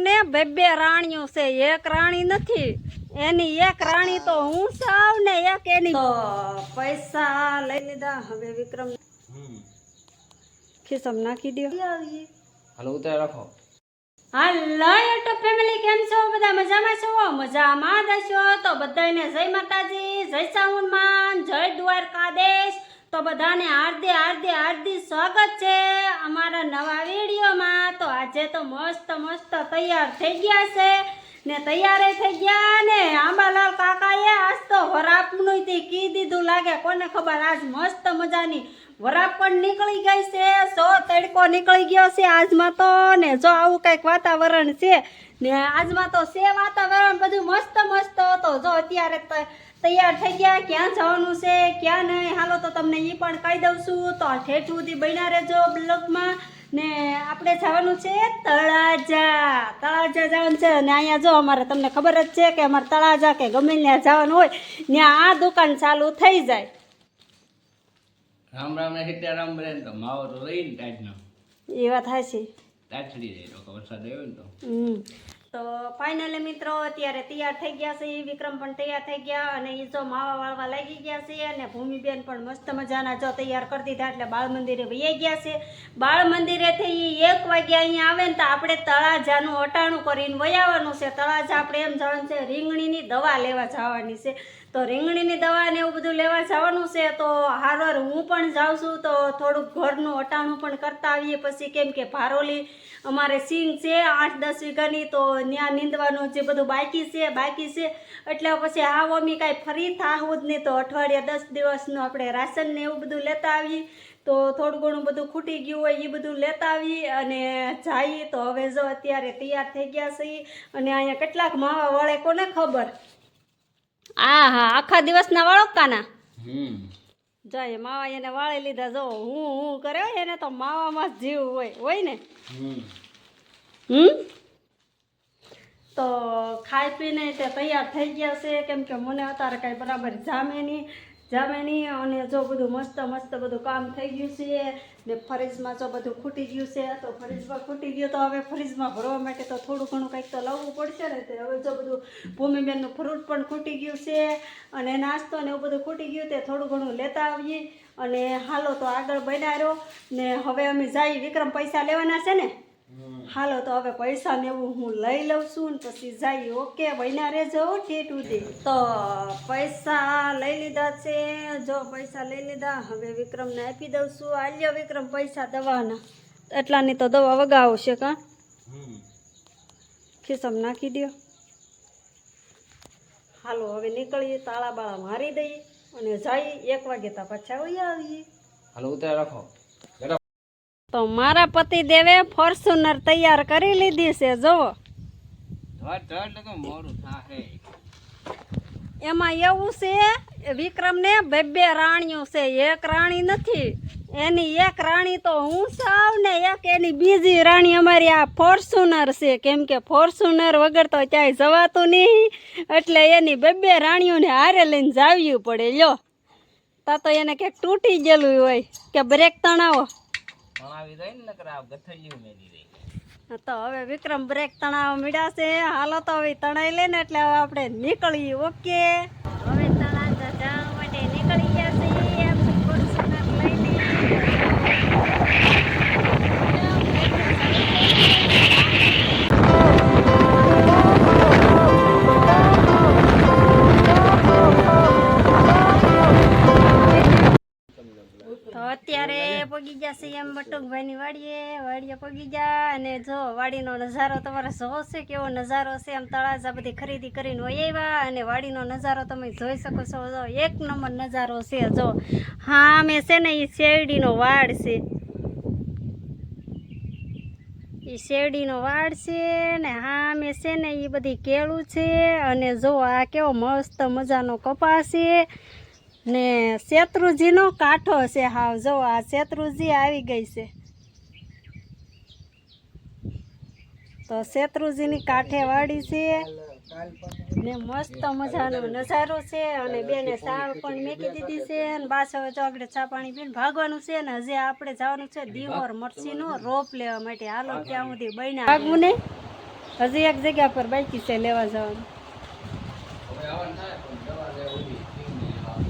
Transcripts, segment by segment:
ને બે બે રાણીઓ છે, એક રાણી નથી. એની એક રાણી તો હું સાવ ને એક એની. તો પૈસા લઈ લીધા. હવે વિક્રમ ખિસ્સામ નાખી દો. હાલો ઉતાર રાખો. હાલો યુટ્યુબ ફેમિલી, કેમ છો બધા? મજામાં છો? મજામાં જ છો તો બધાને જય માતાજી, જય ચામુંડમાં, જય દ્વારકાધીશ. તો બધાને હાર્દિક સ્વાગત છે અમારા નવા વિડીયોમાં. તો આજે તો મસ્ત તૈયાર થઈ ગયા છે ને તૈયાર થઈ ગયા ને આંબાલાલ કાકાએ આજ તો વરાપનું કી દીધું લાગે. કોને ખબર, આજ મસ્ત મજાની વરાપ પણ નીકળી ગઈ છે. સો તડકો નીકળી ગયો છે આજમાં તો. ને જો આવું કંઈક વાતાવરણ છે ને આજમાં તો છે વાતાવરણ બધું મસ્ત. તો જો અત્યારે તૈયાર થઈ ગયા. ક્યાં જવાનું છે ક્યાં નહીં, હાલો તો તમને એ પણ કહી દઉં છું. તો ઠેઠ સુધી બન્યા રહેજો બ્લોગમાં. ને આપણે જવાનું છે તળાજા જવાનું છે. ને અહીંયા જો અમારે તમને ખબર જ છે કે અમારે તળાજા કે ગમે ત્યાં જવાનું હોય ત્યાં આ દુકાન ચાલુ થઈ જાય. રામ રામ ને સીતારામ રે તો માવો તો લઈને ટાઈટનો એ વાત થાય છે. ટાઈટ છડી જાય તો વરસાદ આવ્યો ને તો ફાઇનલી મિત્રો અત્યારે તૈયાર થઈ ગયા છે. વિક્રમ પણ તૈયાર થઈ ગયા અને એ જો માવા વાળવા લાગી ગયા છે. અને ભૂમિબેન પણ મસ્ત મજાના જો તૈયાર કરી દીધા એટલે બાળ મંદિરે વહી ગયા છે. બાળ મંદિરેથી 1 વાગે અહીંયા આવે ને તો આપણે તળાજાનું અટાણું કરીને વયાવાનું છે. તળાજા આપણે એમ જવાનું છે, રીંગણીની દવા લેવા જવાની છે. તો રીંગણીની દવા ને એવું બધું લેવા જવાનું છે. તો હારવાર હું પણ જાઉં છું. તો થોડુંક ઘરનું અટાણું પણ કરતા આવીએ પછી, કેમ કે ભારોલી અમારે સિંગ છે 8-10 વીઘાની. તો ત્યાં નીંદવાનું જે બધું બાકી છે એટલે પછી આવો અમે કાંઈ ફરી થાવું જ નહીં. તો અઠવાડિયા 10 દિવસનું આપણે રાશન ને એવું બધું લેતા આવીએ. તો થોડું ઘણું બધું ખૂટી ગયું હોય એ બધું લેતા આવીએ અને જઈએ. તો હવે જો અત્યારે તૈયાર થઈ ગયા છે. અને અહીંયા કેટલાક માવા વળે કોને ખબર. હા આખા દિવસના વાળો કાના જાય માવા એને વાળી લીધા. જો હું કરે એને તો માવામાં જ જીવ હોય ને. તો ખાઈ પીને તે તૈયાર થઈ ગયા છે, કેમ કે મને અત્યારે કાંઈ બરાબર જામે નહીં. અને જો બધું મસ્ત બધું કામ થઈ ગયું છે. ને ફ્રીજમાં જો બધું ખૂટી ગયું છે. તો ફ્રીજમાં ખૂટી ગયું તો હવે ફ્રીજમાં ભરવા માટે તો થોડું ઘણું કંઈક તો લાવવું પડશે ને. તે હવે જો બધું ભૂમિબેનનું ફ્રૂટ પણ ખૂટી ગયું છે અને નાસ્તો ને એવું બધું ખૂટી ગયું તે થોડું ઘણું લેતા આવીએ. અને હાલો તો આગળ બનાવ્યો ને હવે અમે જઈએ. વિક્રમ પૈસા લેવાના છે ને, હાલો તો હવે પૈસા ને એવું હું લઈ લઉં છું ને પછી જઈએ. ઓકે બન્યા રહેજો ઠેઠ સુધી. તો પૈસા લઈ લીધા છે. જો પૈસા લઈ લીધા. હવે વિક્રમને આપી દઉં છું. આલ્યો વિક્રમ પૈસા દવાના. એટલાની તો દવા વગાવશે કા ખિસ્સામાં નાખી દો. હાલો હવે નીકળીએ, તાળા બાળા મારી દઈએ અને જઈએ. 1 વાગે તો પાછા આવીએ. હાલો ઉતાર રાખો. તો મારા પતિ દેવે ફોર્ચ્યુનર તૈયાર કરી લીધી છે. જુઓ એમાં એવું છે વિક્રમને બે રાણીઓ છે, એક રાણી નથી. એની એક રાણી તો હું સાવ ને એક એની બીજી રાણી અમારી આ ફોર્ચ્યુનર છે. કેમ કે ફોર્ચ્યુનર વગર તો ક્યાંય જવાતું નહીં એટલે એની બે રાણીઓને હારે લઈને જાવ્યું પડે. લ્યો તા તો એને ક્યાંક તૂટી ગયેલું હોય કે બ્રેક તણાવો. તો હવે વિક્રમ બ્રેક તણાવ મીડા છે. હાલો તો હવે તણાઈ લે ને એટલે હવે આપણે નીકળીએ. ઓકે હવે તળાજા જવા માટે નીકળી ગયા છીએ. તો અત્યારે પગી ગયા છે એમ બટુકભાઈની વાડીએ પગી ગયા. અને જો વાડીનો નજારો તમારે જોવો છે કેવો નજારો છે. એમ તળાજા બધી ખરીદી કરીને વહી આવ્યા અને વાડીનો નજારો તમે જોઈ શકો છો. જો 1 નંબર નજારો છે. જો હા અમે છે ને એ શેરડીનો વાડ છે, એ શેરડીનો વાડ છે. ને હા અમે છે ને એ બધી કેળું છે. અને જો આ કેવો મસ્ત મજાનો કપાસ છે. ને શેત્રુજીનો કાંઠો છે. હાવ જો આ શેત્રુજી આવી ગઈ છે. તો શેત્રુજીની કાંઠે વાડી છે ને મસ્ત મજાનો નજારો છે. અને બેને સાવ પણ મેકી દીધી છે. અને બાસ હવે જો આપણે ચા પાણી પીને ભાગવાનું છે. ને હજી આપણે જવાનું છે દીવર મરસીનો રોપ લેવા માટે. હાલો ત્યાં સુધી બન્યા ભાગવું નહીં. હજી એક જગ્યા પર બાકી છે લેવા જવાનું. હવે આવવાનું થાય પણ દવા લેવા ઊભી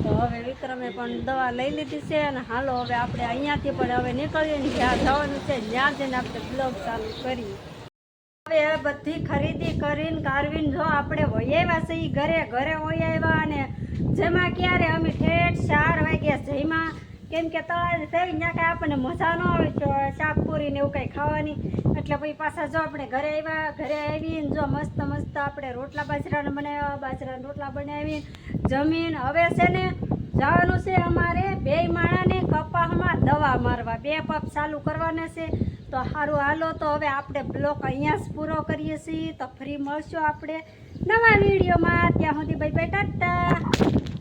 તો હવે વિક્રમે પણ દવા લઈ લીધી છે અને હાલો હવે આપણે અહીંયાથી પણ હવે નીકળીએ ને જ્યાં જવાનું છે ત્યાં જઈને આપણે બ્લોગ ચાલુ કરીએ. હવે બધી ખરીદી કરીને કારવીને જો આપણે વહી આવ્યા છે ઈ ઘરે વહી આવ્યા અને જેમાં ક્યારે અમે ઠેઠ 4 વાગ્યા જઈમાં કેમ કે તળાવ થઈ ત્યાં કાંઈ આપણને મજા ન આવે શાક પૂરી ને એવું કંઈ ખાવાની એટલે પછી પાછા જો આપણે ઘરે આવીને જો મસ્ત આપણે રોટલા બાજરાના રોટલા બનાવી જમીન હવે છે ને જવાનું છે અમારે 2 માણાને કપાસમાં દવા મારવા 2 પંપ ચાલુ કરવાના છે. તો સારું હાલો તો હવે આપણે બ્લોગ અહીંયા જ પૂરો કરીએ છીએ. તો ફરી મળશું આપણે નવા વિડીયોમાં. ત્યાં સુધી બાય બાય ટાટા.